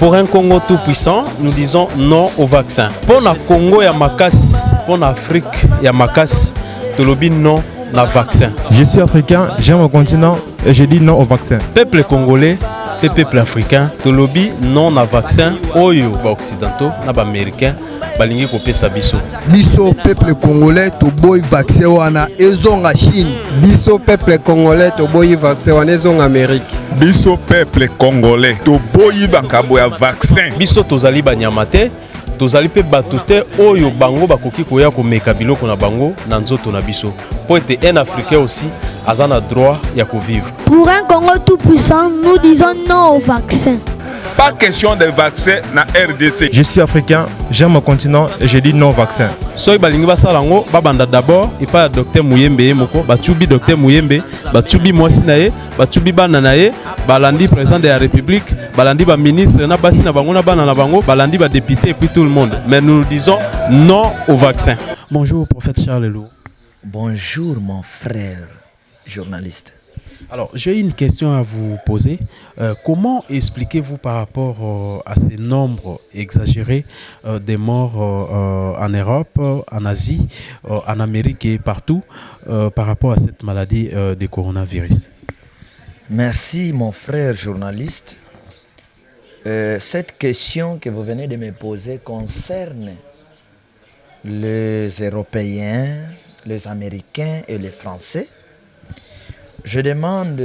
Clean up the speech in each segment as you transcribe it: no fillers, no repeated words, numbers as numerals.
Pour un Congo tout puissant, nous disons non au vaccin. Pour le Congo, il y a Makas. Pour l'Afrique, il y a Makas. De lobby non au vaccin. Je suis africain, j'aime mon continent et je dis non au vaccin. Peuple congolais et peuple africain, de lobby non au vaccin. Oyo, ba occidentaux, na ba américains, balingi kopesa biso. Biso peuple congolais to boy vaccin wana ezonga Chine. Biso peuple congolais to boy vaccin wana ezonga Amérique. Biso peuple congolais to boy bakabo ya vaccin. Biso tozali banyamate, tozali pe batute oyo bango bakoki koya komeka biloko na bango na nzoto na biso. Pour être un Africain aussi, a un droit ya vivre. Pour un Congo tout puissant, nous disons non au vaccin. Pas question de vaccin na RDC. Je suis africain, j'aime mon continent et je dis non au vaccin. Soy balingi basalango babanda d'abord et pas docteur Muyembe moko batubi docteur Muyembe batubi mwasi na ye batubi bana na ye balandi président de la République balandi ba ministre na basi na bango na bana na bango balandi ba député et puis tout le monde. Mais nous disons non au vaccin. Bonjour prophète Charles Lelou. Bonjour mon frère journaliste. Alors, j'ai une question à vous poser. Comment expliquez-vous par rapport à ces nombres exagérés des morts en Europe, en Asie, en Amérique et partout par rapport à cette maladie du coronavirus? Merci mon frère journaliste. Cette question que vous venez de me poser concerne les Européens, les Américains et les Français. Je demande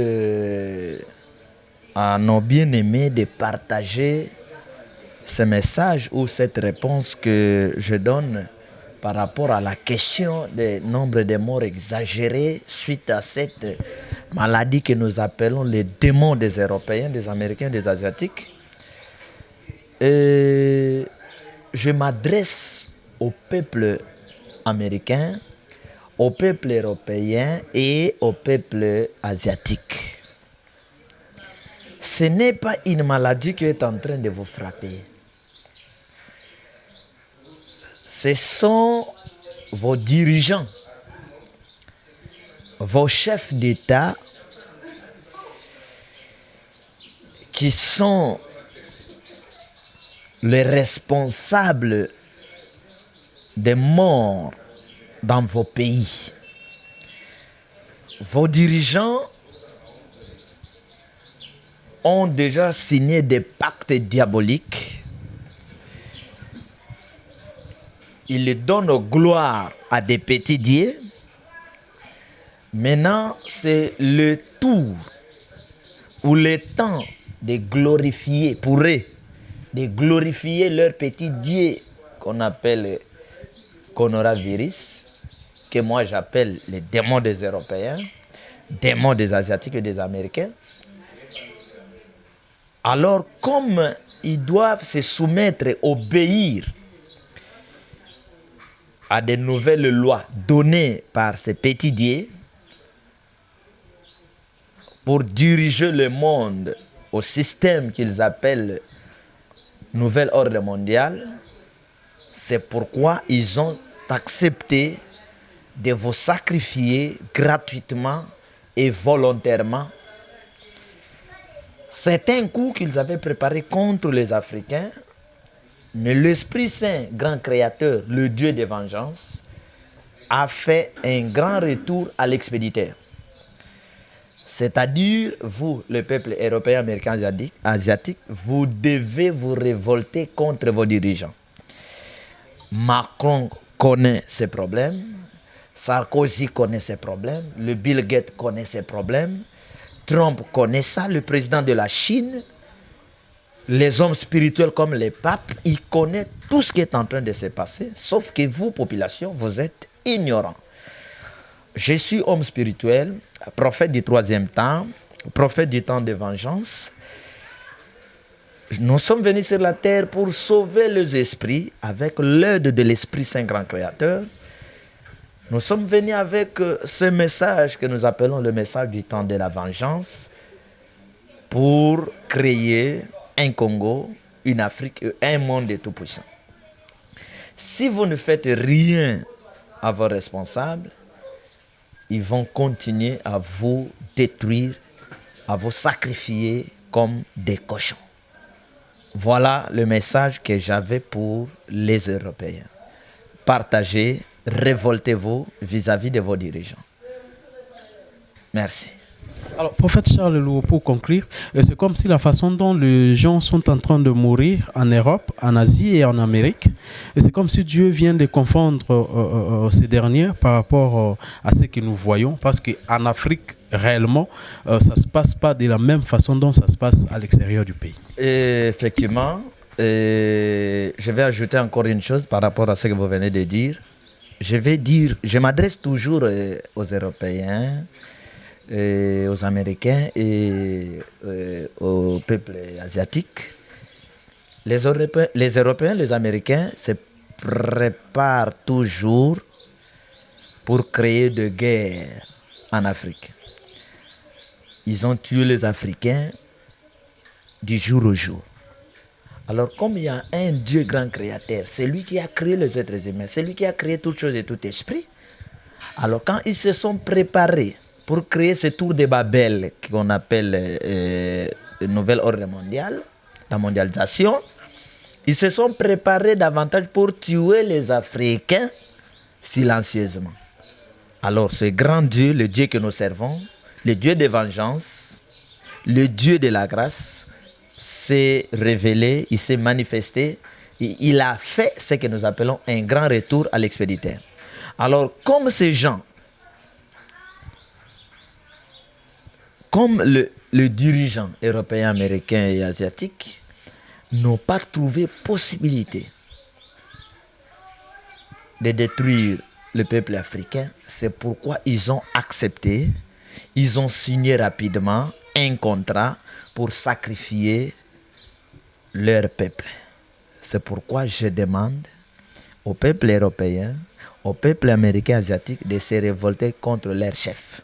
à nos bien-aimés de partager ce message ou cette réponse que je donne par rapport à la question du nombre de morts exagérés suite à cette maladie que nous appelons les démons des Européens, des Américains, des Asiatiques. Et je m'adresse au peuple américain, au peuple européen et au peuple asiatique. Ce n'est pas une maladie qui est en train de vous frapper. Ce sont vos dirigeants, vos chefs d'État qui sont les responsables des morts dans vos pays. Vos dirigeants ont déjà signé des pactes diaboliques. Ils donnent gloire à des petits dieux. Maintenant, c'est le tour ou le temps de glorifier, pour eux, de glorifier leurs petits dieux qu'on appelle coronavirus, que moi j'appelle les démons des Européens, démons des Asiatiques et des Américains. Alors, comme ils doivent se soumettre, obéir à des nouvelles lois données par ces petits dieux pour diriger le monde au système qu'ils appellent Nouvel Ordre Mondial, c'est pourquoi ils ont accepté de vous sacrifier gratuitement et volontairement. C'est un coup qu'ils avaient préparé contre les Africains, mais l'Esprit Saint, grand créateur, le Dieu de vengeance, a fait un grand retour à l'expéditeur. C'est-à-dire, vous, le peuple européen, américain, asiatique, vous devez vous révolter contre vos dirigeants. Macron connaît ces problèmes, Sarkozy connaît ces problèmes, le Bill Gates connaît ces problèmes, Trump connaît ça, le président de la Chine, les hommes spirituels comme les papes, ils connaissent tout ce qui est en train de se passer, sauf que vous, population, vous êtes ignorants. Je suis homme spirituel, prophète du troisième temps, prophète du temps de vengeance. Nous sommes venus sur la terre pour sauver les esprits avec l'aide de l'Esprit Saint Grand Créateur. Nous sommes venus avec ce message que nous appelons le message du temps de la vengeance pour créer un Congo, une Afrique et un monde tout-puissant. Si vous ne faites rien à vos responsables, ils vont continuer à vous détruire, à vous sacrifier comme des cochons. Voilà le message que j'avais pour les Européens. Partagez, révoltez-vous vis-à-vis de vos dirigeants. Merci. Alors, prophète Charles Louo, pour conclure, c'est comme si la façon dont les gens sont en train de mourir en Europe, en Asie et en Amérique, et c'est comme si Dieu vient de confondre ces derniers par rapport à ce que nous voyons, parce qu'en Afrique, réellement, ça ne se passe pas de la même façon dont ça se passe à l'extérieur du pays. Et effectivement, je vais ajouter encore une chose par rapport à ce que vous venez de dire. Je m'adresse toujours aux Européens, aux Américains et au peuple asiatique. Les Européens, les Américains se préparent toujours pour créer de guerre en Afrique. Ils ont tué les Africains du jour au jour. Alors, comme il y a un Dieu grand créateur, c'est lui qui a créé les êtres humains, c'est lui qui a créé toutes choses et tout esprit. Alors, quand ils se sont préparés pour créer ce tour de Babel qu'on appelle le nouvel ordre mondial, la mondialisation, ils se sont préparés davantage pour tuer les Africains silencieusement. Alors, ce grand Dieu, le Dieu que nous servons, le Dieu de vengeance, le Dieu de la grâce, s'est révélé, il s'est manifesté, et il a fait ce que nous appelons un grand retour à l'expéditeur. Alors, comme ces gens, comme le dirigeant européen, américain et asiatique n'ont pas trouvé possibilité de détruire le peuple africain, c'est pourquoi ils ont accepté, ils ont signé rapidement un contrat pour sacrifier leur peuple. C'est pourquoi je demande au peuple européen, au peuple américain asiatique de se révolter contre leur chef.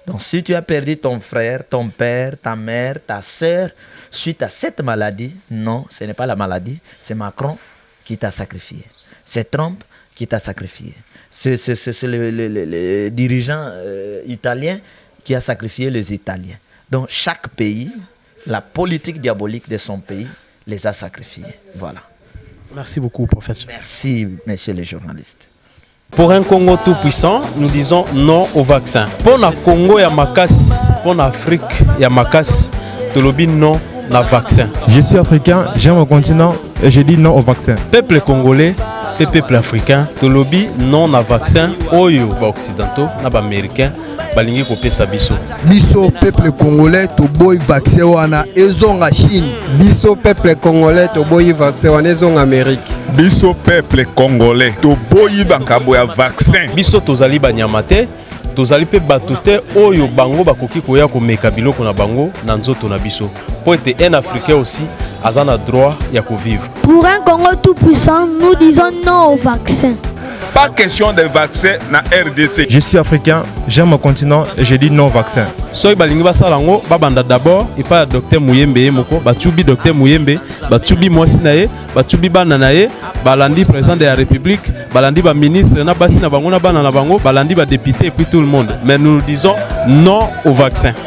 Donc si tu as perdu ton frère, ton père, ta mère, ta soeur, suite à cette maladie, non, ce n'est pas la maladie, c'est Macron qui t'a sacrifié. C'est Trump qui t'a sacrifié. C'est le dirigeant italien qui a sacrifié les Italiens. Donc chaque pays, la politique diabolique de son pays les a sacrifiés. Voilà. Merci beaucoup, prophète. Merci, messieurs les journalistes. Pour un Congo tout puissant, nous disons non au vaccin. Pour le Congo, il y a Makas. Pour l'Afrique, il y a Makas. Tolobi non au vaccin. Je suis africain, j'aime mon continent et je dis non au vaccin. Peuple congolais et peuple africain, Tolobi non au vaccin. Oyo ba occidentaux, na ba américains, balingi kopesa biso. Biso peuple congolais to boy vaccin wana ezonga Chine. Biso peuple congolais to boyi vaccin wana ezonga Amérique. Biso peuple congolais to boyi bakabo ya vaccin. Biso tozali banyama te, tozali pe bato te oyo bango bakoki koya komeka biloko na bango na nzoto na biso. Po ete un Africain aussi a na droit ya vivre. Pour un Congo tout puissant, nous disons non au vaccin. Pas question de vaccin na RDC. Je suis africain, j'aime mon continent et je dis non au vaccin. Soki balingi basala yango babanda d'abord epai ya docteur Muyembe moko batubi docteur Muyembe batubi mwasi na ye batubi bana na ye balandi président de la République balandi ba ministre na basi na bango na bana na bango balandi ba député et puis tout le monde, mais nous disons non au vaccin.